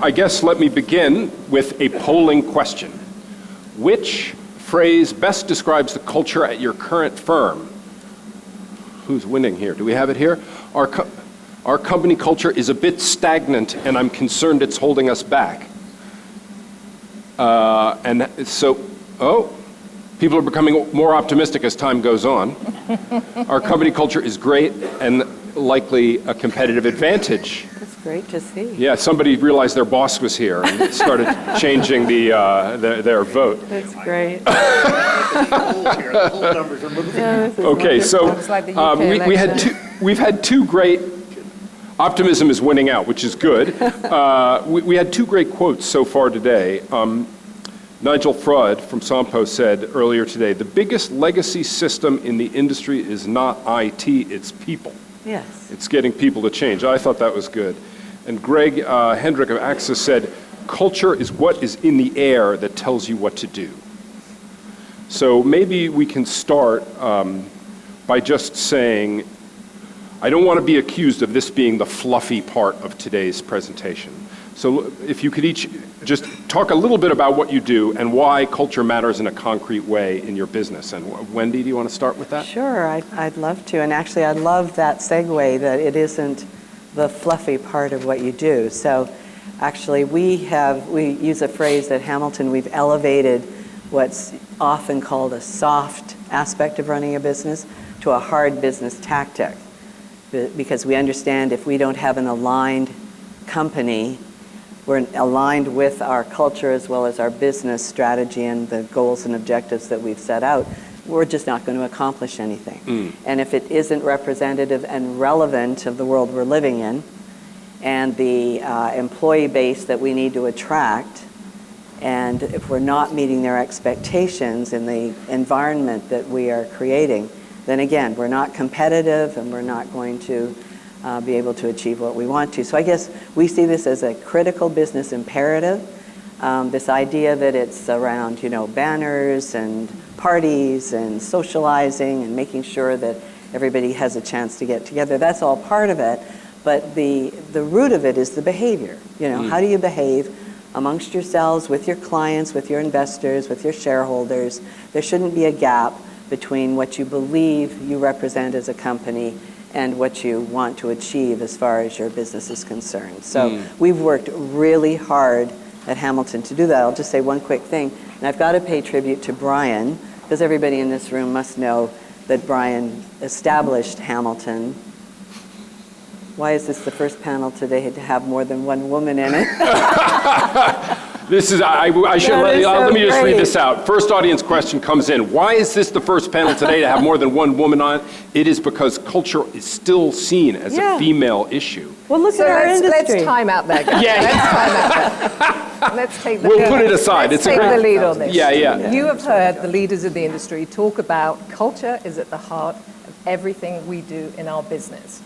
I guess let me begin with a polling question. Which phrase best describes the culture at your current firm? Who's winning here? Do we have it here? Our company culture is a bit stagnant, and I'm concerned it's holding us back. People are becoming more optimistic as time goes on. Our company culture is great and likely a competitive advantage. That's great to see. Yeah, somebody realized their boss was here and started changing their vote. That's great. Okay, so we've had two great. Optimism is winning out, which is good. We had two great quotes so far today. Nigel Freud from Sampo said earlier today, the biggest legacy system in the industry is not IT, it's people. Yes. It's getting people to change. I thought that was good. And Greg Hendrick of Axis said, culture is what is in the air that tells you what to do. So maybe we can start by just saying, I don't want to be accused of this being the fluffy part of today's presentation. So if you could each just talk a little bit about what you do and why culture matters in a concrete way in your business. And Wendy, do you want to start with that? Sure, I'd love to. And actually, I love that segue that it isn't the fluffy part of what you do. So actually, we use a phrase at Hamilton, we've elevated what's often called a soft aspect of running a business to a hard business tactic. Because we understand if we don't have an aligned company, we're aligned with our culture as well as our business strategy and the goals and objectives that we've set out, we're just not going to accomplish anything. And if it isn't representative and relevant of the world we're living in and the employee base that we need to attract, and if we're not meeting their expectations in the environment that we are creating, then again, we're not competitive and we're not going to be able to achieve what we want to. So I guess we see this as a critical business imperative. This idea that it's around, banners and parties and socializing and making sure that everybody has a chance to get together. That's all part of it. But the root of it is the behavior. How do you behave amongst yourselves, with your clients, with your investors, with your shareholders? There shouldn't be a gap between what you believe you represent as a company and what you want to achieve as far as your business is concerned. So we've worked really hard at Hamilton to do that. I'll just say one quick thing, and I've got to pay tribute to Brian, because everybody in this room must know that Brian established Hamilton. Why is this the first panel today to have more than one woman in it? This is, let me just read this out. First audience question comes in. Why is this the first panel today to have more than one woman on it? It is because culture is still seen as a female issue. Well, look at our industry. Let's time out there, guys. Yeah. Let's time out there. Let's take the We'll put it aside. Let's take the lead on this. Yeah. You have heard the leaders of the industry talk about culture is at the heart of everything we do in our business.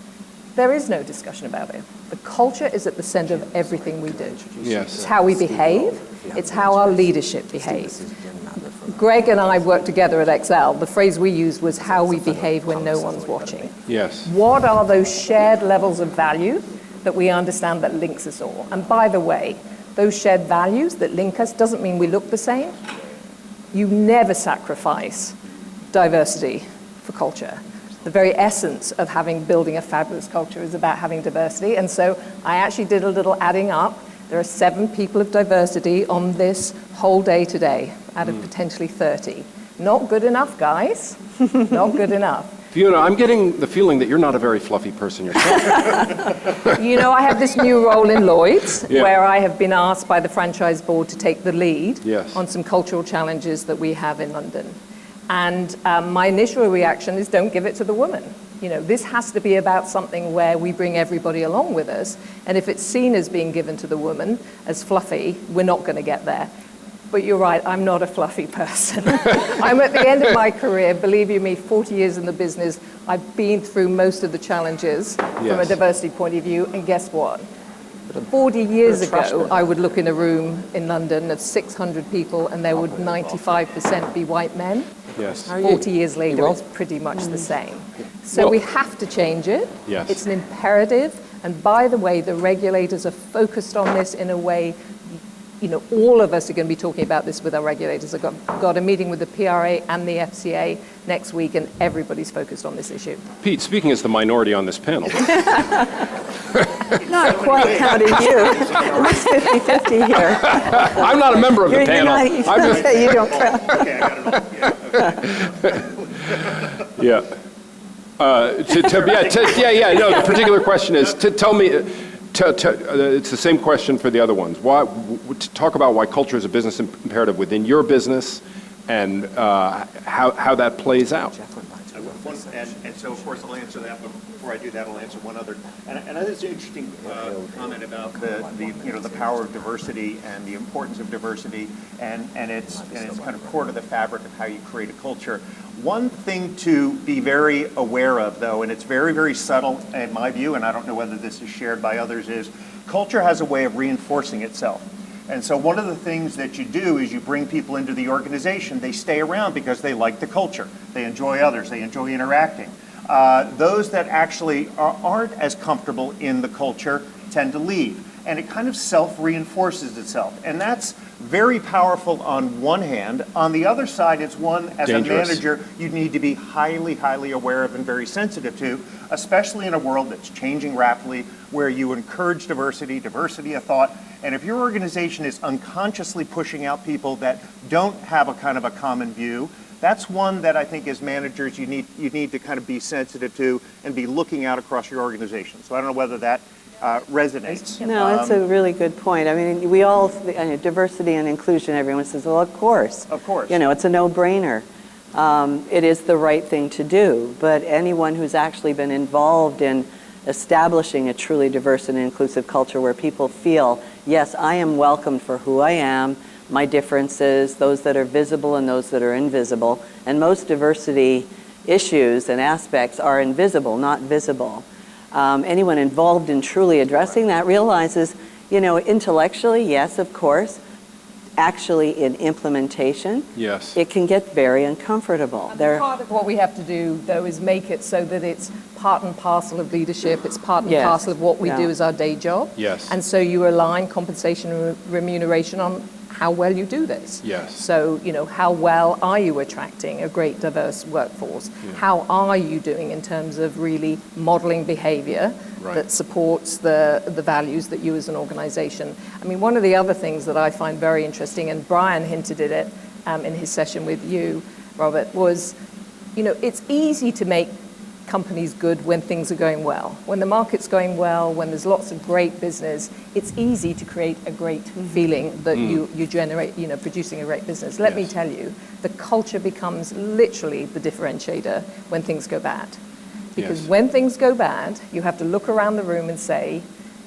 There is no discussion about it. The culture is at the center of everything we do. Yes. It's how we behave. It's how our leadership behaves. Greg and I worked together at Excel. The phrase we used was how we behave when no one's watching. Yes. What are those shared levels of value that we understand that links us all? And by the way, those shared values that link us doesn't mean we look the same. You never sacrifice diversity for culture. The very essence of building a fabulous culture is about having diversity. And so I actually did a little adding up. There are 7 people of diversity on this whole day today out of potentially 30. Not good enough, guys. Not good enough. Fiona, I'm getting the feeling that you're not a very fluffy person yourself. I have this new role in Lloyds where I have been asked by the franchise board to take the lead on some cultural challenges that we have in London. And my initial reaction is don't give it to the woman. This has to be about something where we bring everybody along with us. And if it's seen as being given to the woman as fluffy, we're not going to get there. But you're right, I'm not a fluffy person. I'm at the end of my career, believe you me, 40 years in the business. I've been through most of the challenges from a diversity point of view. And guess what? 40 years ago, I would look in a room in London of 600 people and there would 95% be white men. Yes. 40 years later, it's pretty much the same. So we have to change it. Yes. It's an imperative. And by the way, the regulators are focused on this in a way, all of us are going to be talking about this with our regulators. I've got a meeting with the PRA and the FCA next week, and everybody's focused on this issue. Pete, speaking as the minority on this panel. Not quite counting you. It looks 50-50 here. I'm not a member of the panel. You don't count. Okay, I got it all. Yeah. No, the particular question is, tell me, it's the same question for the other ones. Talk about why culture is a business imperative within your business and how that plays out. And so, of course, I'll answer that, but before I do that, I'll answer one other. And I think it's an interesting comment about the power of diversity and the importance of diversity, and it's kind of core to the fabric of how you create a culture. One thing to be very aware of, though, and it's very, very subtle in my view, and I don't know whether this is shared by others, is culture has a way of reinforcing itself. And so one of the things that you do is you bring people into the organization. They stay around because they like the culture. They enjoy others. They enjoy interacting. Those that actually aren't as comfortable in the culture tend to leave. And it kind of self-reinforces itself. And that's very powerful on one hand. On the other side, it's one, as dangerous. A manager, you need to be highly, highly aware of and very sensitive to, especially in a world that's changing rapidly, where you encourage diversity of thought. And if your organization is unconsciously pushing out people that don't have a kind of a common view, that's one that I think as managers you need to kind of be sensitive to and be looking out across your organization. So I don't know whether that resonates. No, that's a really good point. I mean, we all, diversity and inclusion, everyone says, well, of course. Of course. It's a no-brainer. It is the right thing to do. But anyone who's actually been involved in establishing a truly diverse and inclusive culture where people feel, yes, I am welcomed for who I am, my differences, those that are visible and those that are invisible. And most diversity issues and aspects are invisible, not visible. Anyone involved in truly addressing that realizes, intellectually, yes, of course, actually in implementation, yes, it can get very uncomfortable. Part of what we have to do, though, is make it so that it's part and parcel of leadership, it's part and parcel of what we do as our day job. Yes. And so you align compensation and remuneration on how well you do this. Yes. So, how well are you attracting a great diverse workforce? Yeah. How are you doing in terms of really modeling behavior that supports the values that you as an organization? I mean, one of the other things that I find very interesting, and Brian hinted at it in his session with you, Robert, was, it's easy to make companies good when things are going well. When the market's going well, when there's lots of great business, it's easy to create a great feeling that you generate, producing a great business. Let me tell you, the culture becomes literally the differentiator when things go bad. Because when things go bad, you have to look around the room and say,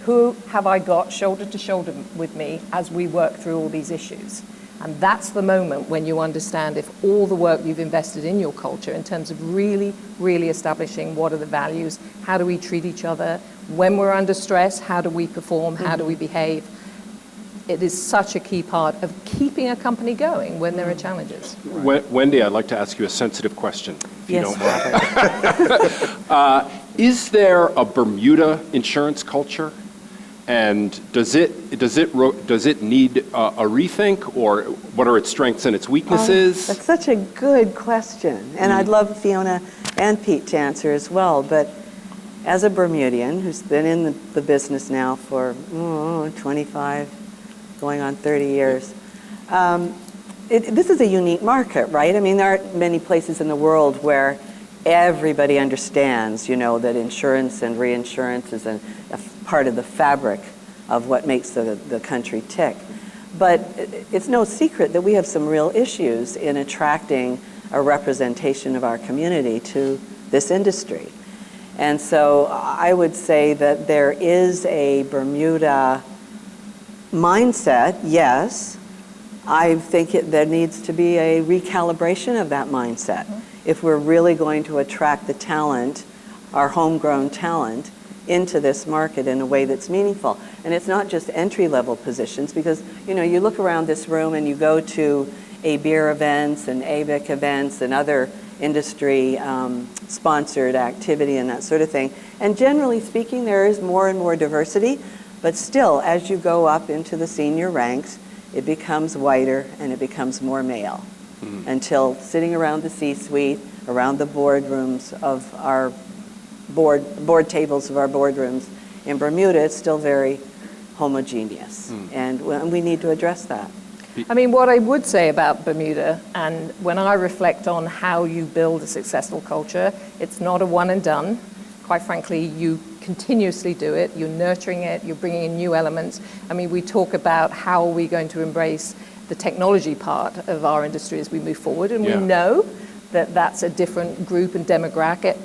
who have I got shoulder to shoulder with me as we work through all these issues? And that's the moment when you understand if all the work you've invested in your culture in terms of really, really establishing what are the values, how do we treat each other, when we're under stress, how do we perform, how do we behave. It is such a key part of keeping a company going when there are challenges. Wendy, I'd like to ask you a sensitive question, if you don't mind. Is there a Bermuda insurance culture? And does it need a rethink, or what are its strengths and its weaknesses? That's such a good question, and I'd love Fiona and Pete to answer as well. But as a Bermudian who's been in the business now for 25, going on 30 years, this is a unique market, right? I mean, there aren't many places in the world where everybody understands, that insurance and reinsurance is a part of the fabric of what makes the country tick. But it's no secret that we have some real issues in attracting a representation of our community to this industry. And so I would say that there is a Bermuda mindset, yes. I think there needs to be a recalibration of that mindset. If we're really going to attract the talent, our homegrown talent, into this market in a way that's meaningful. And it's not just entry-level positions, because you look around this room and you go to ABIR events and ABIC events and other industry sponsored activity and that sort of thing. And generally speaking, there is more and more diversity, but still, as you go up into the senior ranks, it becomes whiter and it becomes more male. Until sitting around the C-suite, around the boardrooms of our board tables of our boardrooms in Bermuda, it's still very homogeneous. And we need to address that. I mean, what I would say about Bermuda, and when I reflect on how you build a successful culture, it's not a one and done. Quite frankly, you continuously do it, you're nurturing it, you're bringing in new elements. I mean, we talk about how are we going to embrace the technology part of our industry as we move forward, and we know that that's a different group and demographic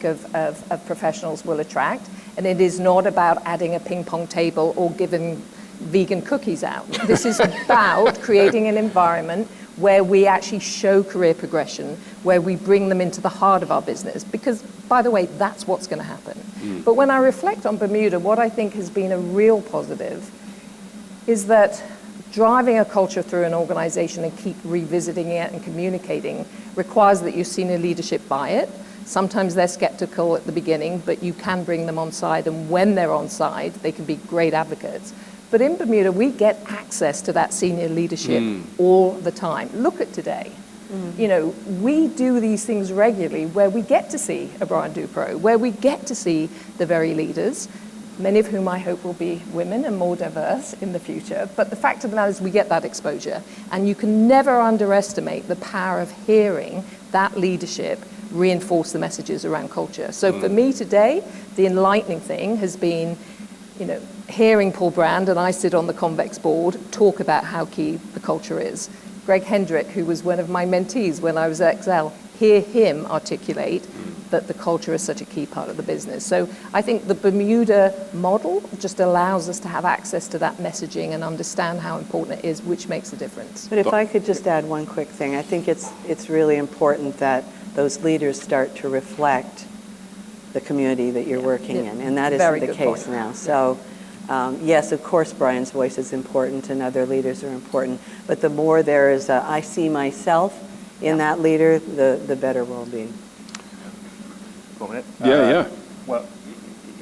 of professionals will attract. And it is not about adding a ping pong table or giving vegan cookies out. This is about creating an environment where we actually show career progression, where we bring them into the heart of our business. Because, by the way, that's what's going to happen. But when I reflect on Bermuda, what I think has been a real positive is that driving a culture through an organization and keep revisiting it and communicating requires that your senior leadership buy it. Sometimes they're skeptical at the beginning, but you can bring them on side, and when they're on side, they can be great advocates. But in Bermuda, we get access to that senior leadership all the time. Look at today. You know, we do these things regularly where we get to see a Brian Dupro, where we get to see the very leaders, many of whom I hope will be women and more diverse in the future. But the fact of the matter is we get that exposure. And you can never underestimate the power of hearing that leadership reinforce the messages around culture. So for me today, the enlightening thing has been, you know, hearing Paul Brand, and I sit on the Convex board, talk about how key the culture is. Greg Hendrick, who was one of my mentees when I was at Excel, hear him articulate that the culture is such a key part of the business. So I think the Bermuda model just allows us to have access to that messaging and understand how important it is, which makes a difference. But if I could just add one quick thing, I think it's really important that those leaders start to reflect the community that you're working in, and that isn't the case now. So yes, of course, Brian's voice is important and other leaders are important, but the more there is I see myself in that leader, the better we'll be. Yeah. Well,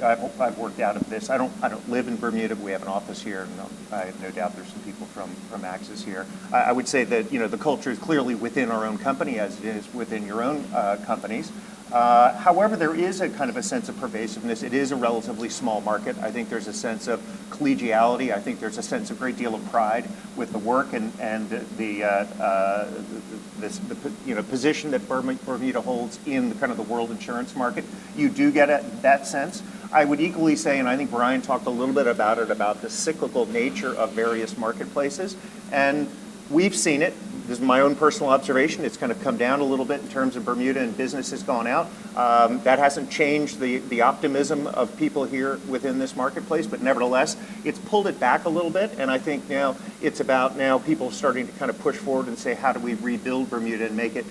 I've worked out of this. I don't live in Bermuda, but we have an office here, and I have no doubt there's some people from Axis here. I would say that, you know, the culture is clearly within our own company, as it is within your own companies. However, there is a kind of a sense of pervasiveness. It is a relatively small market. I think there's a sense of collegiality. I think there's a sense of great deal of pride with the work and the position that Bermuda holds in the kind of the world insurance market. You do get that sense. I would equally say, and I think Brian talked a little bit about it, about the cyclical nature of various marketplaces, and we've seen it. This is my own personal observation. It's kind of come down a little bit in terms of Bermuda, and business has gone out. That hasn't changed the optimism of people here within this marketplace, but nevertheless, it's pulled it back a little bit. And I think now it's about people starting to kind of push forward and say, how do we rebuild Bermuda and make it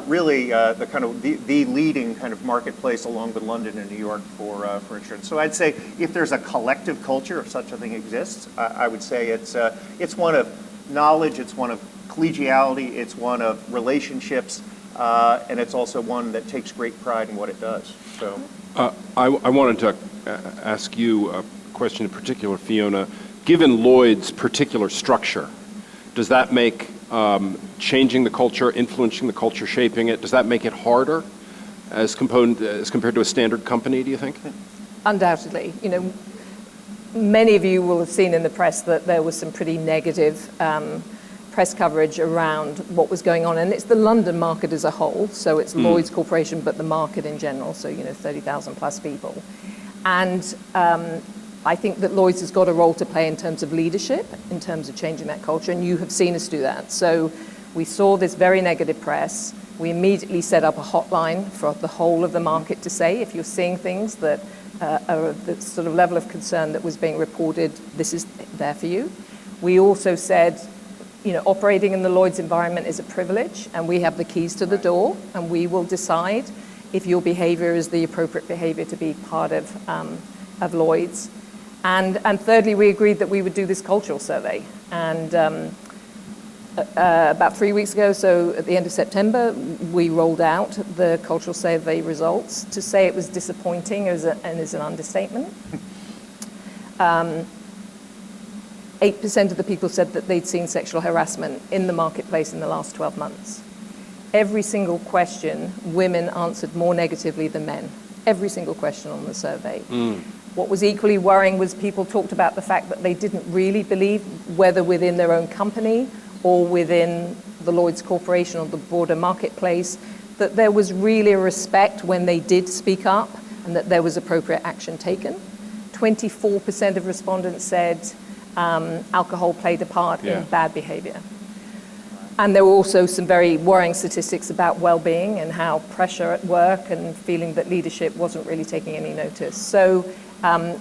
really the kind of the leading kind of marketplace along with London and New York for insurance. So I'd say if there's a collective culture, if such a thing exists, I would say it's one of knowledge, it's one of collegiality, it's one of relationships, and it's also one that takes great pride in what it does. So, I wanted to ask you a question in particular, Fiona. Given Lloyd's particular structure, does that make changing the culture, influencing the culture, shaping it, does that make it harder as compared to a standard company, do you think? Undoubtedly. You know, many of you will have seen in the press that there was some pretty negative press coverage around what was going on, and it's the London market as a whole, so it's Lloyds Corporation, but the market in general, so 30,000 plus people. And I think that Lloyds has got a role to play in terms of leadership, in terms of changing that culture, and you have seen us do that. So we saw this very negative press. We immediately set up a hotline for the whole of the market to say, if you're seeing things that are the sort of level of concern that was being reported, this is there for you. We also said, operating in the Lloyds environment is a privilege, and we have the keys to the door, and we will decide if your behavior is the appropriate behavior to be part of Lloyds. And thirdly, we agreed that we would do this cultural survey. And about 3 weeks ago, so at the end of September, we rolled out the cultural survey results. To say it was disappointing is an understatement. 8% of the people said that they'd seen sexual harassment in the marketplace in the last 12 months. Every single question, women answered more negatively than men. Every single question on the survey. What was equally worrying was people talked about the fact that they didn't really believe, whether within their own company or within the Lloyds Corporation or the broader marketplace, that there was really a respect when they did speak up and that there was appropriate action taken. 24% of respondents said alcohol played a part in bad behavior. And there were also some very worrying statistics about well-being and how pressure at work and feeling that leadership wasn't really taking any notice. So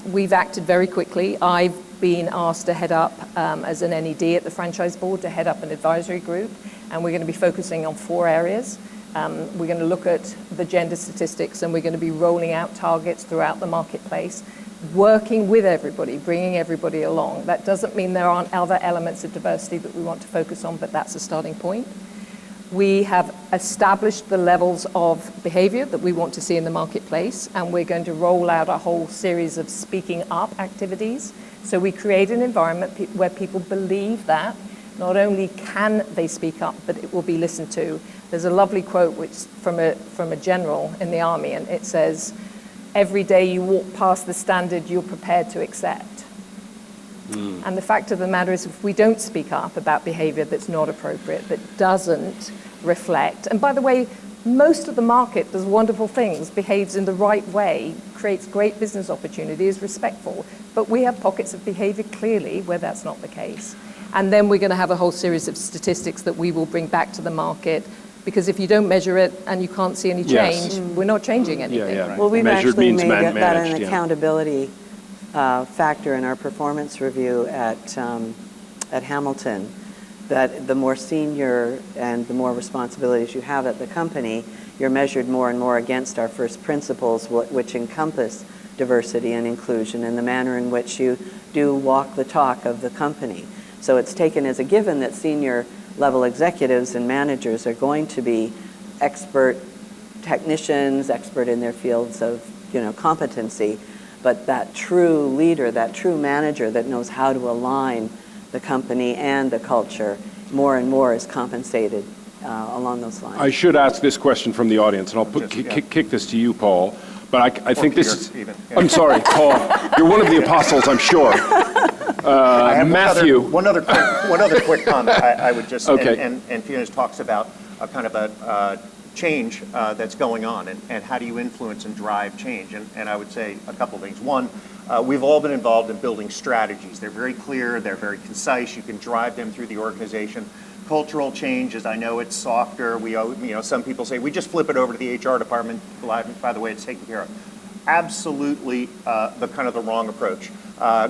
we've acted very quickly. I've been asked to head up as an NED at the franchise board, to head up an advisory group, and we're going to be focusing on 4 areas. We're going to look at the gender statistics, and we're going to be rolling out targets throughout the marketplace, working with everybody, bringing everybody along. That doesn't mean there aren't other elements of diversity that we want to focus on, but that's a starting point. We have established the levels of behavior that we want to see in the marketplace, and we're going to roll out a whole series of speaking up activities. So we create an environment where people believe that not only can they speak up, but it will be listened to. There's a lovely quote which from a general in the army, and it says, "Every day you walk past the standard you're prepared to accept." And the fact of the matter is, if we don't speak up about behavior that's not appropriate, that doesn't reflect, and by the way, most of the market does wonderful things, behaves in the right way, creates great business opportunity, is respectful, but we have pockets of behavior clearly where that's not the case. And then we're going to have a whole series of statistics that we will bring back to the market, because if you don't measure it and you can't see any change, we're not changing anything. Well, we've Measured actually means made that an managed, accountability factor in our performance review at Hamilton, that the more senior and the more responsibilities you have at the company, you're measured more and more against our first principles, which encompass diversity and inclusion and the manner in which you do walk the talk of the company. So it's taken as a given that senior level executives and managers are going to be expert technicians, expert in their fields of competency, but that true leader, that true manager that knows how to align the company and the culture more and more is compensated along those lines. I should ask this question from the audience, and I'll kick this to you, Paul. But I think this is... I'm sorry, Paul. You're one of the apostles, I'm sure. I have Matthew. One other quick comment. I would just... Okay. And Fiona talks about a kind of a change that's going on, and how do you influence and drive change? And I would say a couple things. One, we've all been involved in building strategies. They're very clear, they're very concise, you can drive them through the organization. Cultural change, as I know it's softer, some people say, we just flip it over to the HR department, by the way, it's taken care of. Absolutely the wrong approach.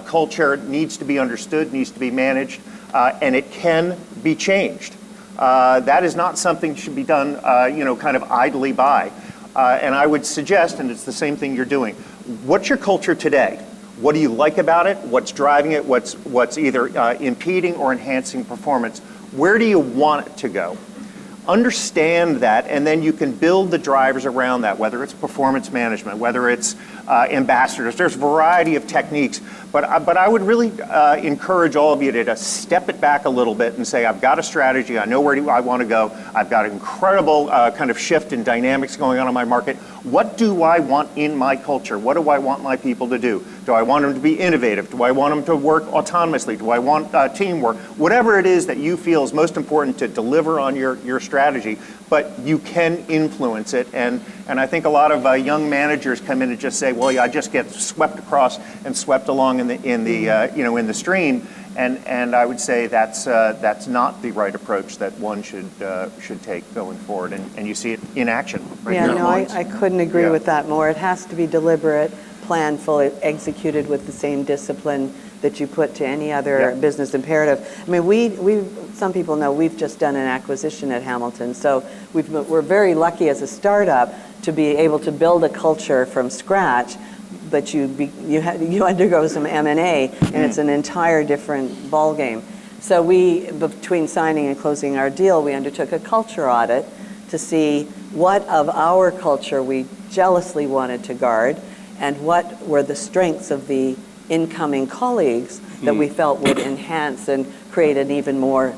Culture needs to be understood, needs to be managed, and it can be changed. That is not something that should be done, kind of idly by. And I would suggest, and it's the same thing you're doing, what's your culture today? What do you like about it? What's driving it? What's either impeding or enhancing performance? Where do you want it to go? Understand that, and then you can build the drivers around that, whether it's performance management, whether it's ambassadors. There's a variety of techniques, but I would really encourage all of you to step it back a little bit and say, I've got a strategy, I know where I want to go, I've got an incredible kind of shift in dynamics going on in my market. What do I want in my culture? What do I want my people to do? Do I want them to be innovative? Do I want them to work autonomously? Do I want teamwork? Whatever it is that you feel is most important to deliver on your strategy, but you can influence it. And I think a lot of young managers come in and just say, well, yeah, I just get swept across and swept along in the stream. And I would say that's not the right approach that one should take going forward. And you see it in action. Right here at Lloyds. I couldn't agree with that more. It has to be deliberate, planful, executed with the same discipline that you put to any other business imperative. I mean, some people know we've just done an acquisition at Hamilton, so we're very lucky as a startup to be able to build a culture from scratch. But you undergo some M&A, and it's an entire different ballgame. So we, between signing and closing our deal, we undertook a culture audit to see what of our culture we jealously wanted to guard and what were the strengths of the incoming colleagues that we felt would enhance and create an even more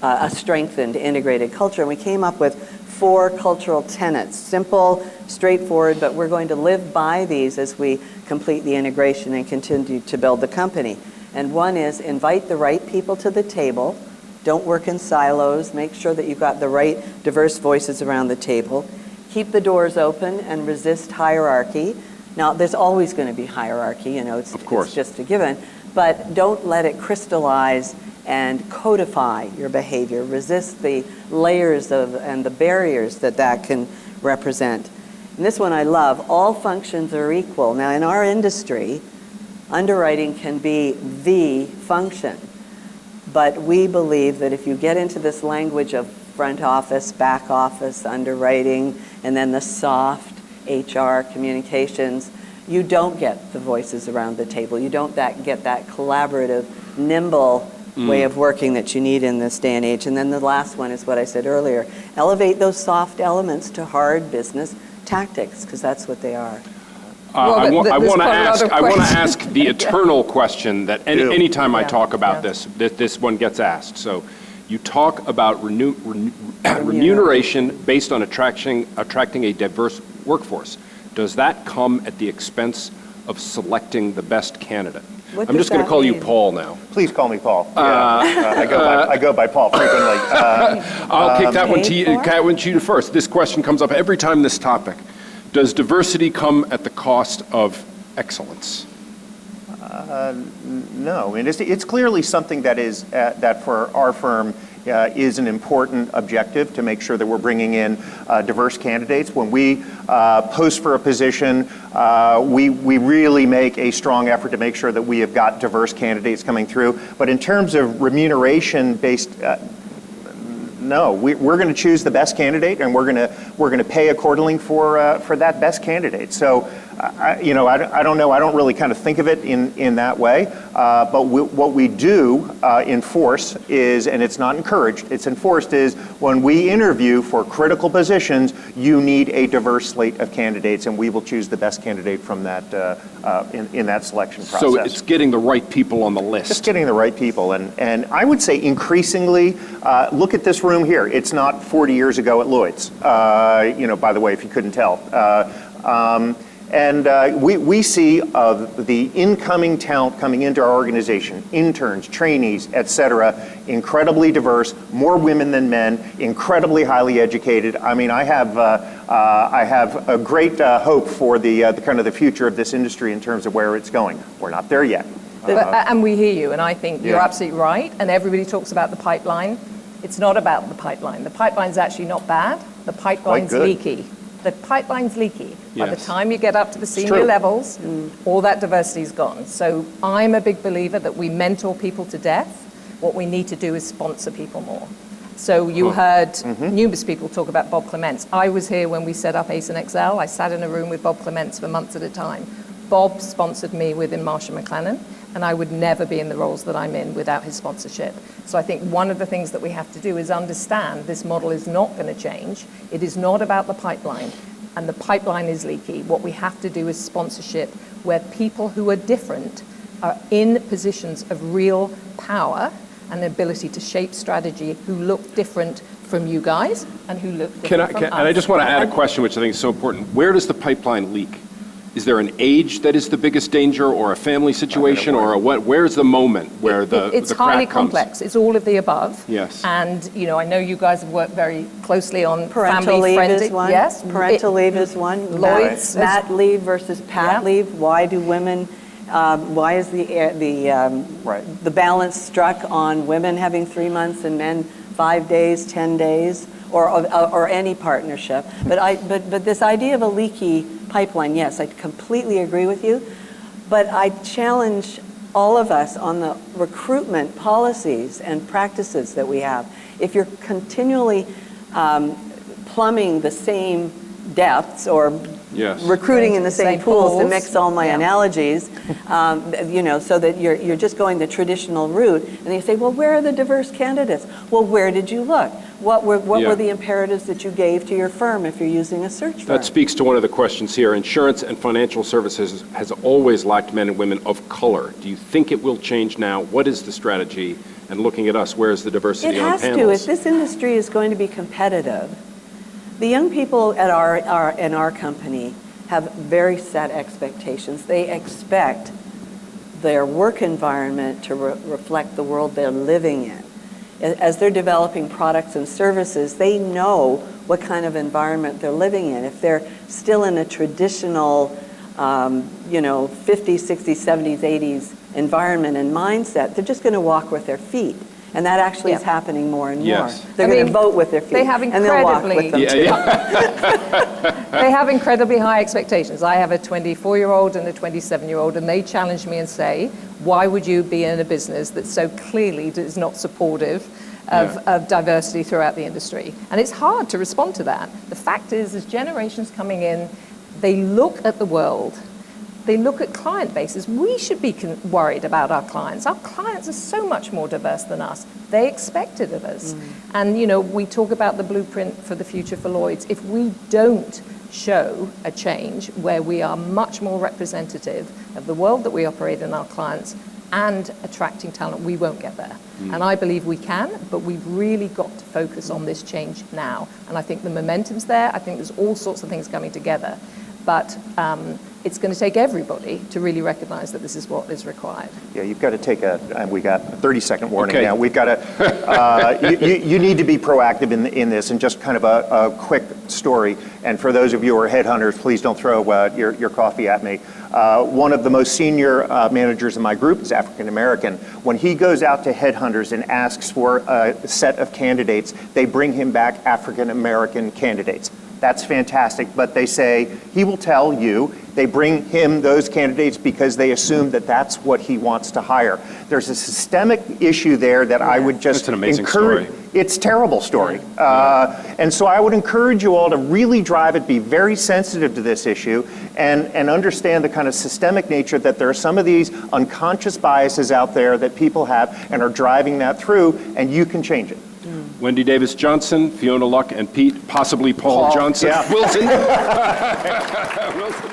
a strengthened, integrated culture. And we came up with 4 cultural tenets, simple, straightforward, but we're going to live by these as we complete the integration and continue to build the company. And one is invite the right people to the table. Don't work in silos. Make sure that you've got the right diverse voices around the table. Keep the doors open and resist hierarchy. Now, there's always going to be hierarchy, you know, it's just a given, but don't let it crystallize and codify your behavior. Resist the layers of and the barriers that that can represent. And this one I love, all functions are equal. Now, in our industry, underwriting can be the function, but we believe that if you get into this language of front office, back office, underwriting, and then the soft HR, communications, you don't get the voices around the table. You don't get that collaborative, nimble way of working that you need in this day and age. And then the last one is what I said earlier. Elevate those soft elements to hard business tactics, because that's what they are. I want to ask the eternal question that anytime I talk about this one gets asked. So you talk about remuneration based on attracting a diverse workforce. Does that come at the expense of selecting the best candidate? I'm just going to call you Paul now. Please call me Paul. I go by Paul frequently. I'll kick that one to you first. This question comes up every time this topic. Does diversity come at the cost of excellence? No, I mean, it's clearly something that is that for our firm is an important objective to make sure that we're bringing in diverse candidates. When we post for a position, we really make a strong effort to make sure that we have got diverse candidates coming through. But in terms of remuneration-based, no, we're going to choose the best candidate, and we're going to pay accordingly for that best candidate. So, I don't know. I don't really kind of think of it in that way. But what we do enforce is, and it's not encouraged, it's enforced, is when we interview for critical positions, you need a diverse slate of candidates, and we will choose the best candidate from that in that selection process. So it's getting the right people on the list. Just getting the right people, and I would say increasingly, look at this room here. It's not 40 years ago at Lloyds. By the way, if you couldn't tell. We see the incoming talent coming into our organization, interns, trainees, et cetera, incredibly diverse, more women than men, incredibly highly educated. I mean, I have a great hope for the kind of the future of this industry in terms of where it's going. We're not there yet. And we hear you, and I think you're absolutely right. And everybody talks about the pipeline. It's not about the pipeline. The pipeline's actually not bad. The pipeline's leaky. The pipeline's leaky. By the time you get up to the senior levels, all that diversity's gone. So I'm a big believer that we mentor people to death. What we need to do is sponsor people more. So you heard numerous people talk about Bob Clements. I was here when we set up Ace and Excel. I sat in a room with Bob Clements for months at a time. Bob sponsored me within Marsh & McLennan, and I would never be in the roles that I'm in without his sponsorship. So I think one of the things that we have to do is understand this model is not going to change. It is not about the pipeline, and the pipeline is leaky. What we have to do is sponsorship where people who are different are in positions of real power and ability to shape strategy, who look different from you guys and who look different from us. And I just want to add a question which I think is so important. Where does the pipeline leak? Is there an age that is the biggest danger, or a family situation, or a what? Where's the moment where it's the crack highly comes? complex. It's all of the above. Yes. And I know you guys have worked very closely on parental leave family-friendly. is one. Yes. Parental leave is one. Lloyds. Mat leave versus pat leave. Why do women? Why is the balance struck on women having 3 months and men 5 days, 10 days? Or any partnership, but this idea of a leaky pipeline, yes, I completely agree with you, but I challenge all of us on the recruitment policies and practices that we have. If you're continually plumbing the same depths or Yes. recruiting in the same pools, to mix all my Yeah. analogies, so that you're just going the traditional route. And they say, well, where are the diverse candidates? Well, where did you look? What were the imperatives that you gave to your firm if you're using a search firm? That speaks to one of the questions here. Insurance and financial services has always lacked men and women of color. Do you think it will change now? What is the strategy? And looking at us, where is the diversity on panels? It has to. If this industry is going to be competitive, the young people at in our company have very set expectations. They expect their work environment to reflect the world they're living in. As they're developing products and services, they know what kind of environment they're living in. If they're still in a traditional, 50s, 60s, 70s, 80s environment and mindset, they're just going to walk with their feet. And that actually is happening more and more. Yes. They're going to vote with their feet. They have and they'll walk with them incredibly- too. They have incredibly high expectations. I have a 24-year-old and a 27-year-old, and they challenge me and say, why would you be in a business that so clearly is not supportive of diversity throughout the industry? And it's hard to respond to that. The fact is, as generations coming in, they look at the world, they look at client bases. We should be worried about our clients. Our clients are so much more diverse than us. They expect it of us. And, we talk about the blueprint for the future for Lloyds. If we don't show a change where we are much more representative of the world that we operate in, our clients, and attracting talent, we won't get there. And I believe we can, but we've really got to focus on this change now. And I think the momentum's there. I think there's all sorts of things coming together. But it's going to take everybody to really recognize that this is what is required. Yeah, you've got to take we got a 30-second warning now. We've got to, you need to be proactive in this, and just kind of a quick story. And for those of you who are headhunters, please don't throw your coffee at me. One of the most senior managers in my group is African American. When he goes out to headhunters and asks for a set of candidates, they bring him back African American candidates. That's fantastic, but they say, he will tell you, they bring him those candidates because they assume that that's what he wants to hire. There's a systemic issue there that I would just That's an amazing story. It's a terrible story. And so I would encourage you all to really drive it, be very sensitive to this issue, and understand the kind of systemic nature that there are some of these unconscious biases out there that people have and are driving that through, and you can change it. Wendy Davis Johnson, Fiona Luck, and Pete, possibly Paul Johnson. Yeah. Wilson. Wilson.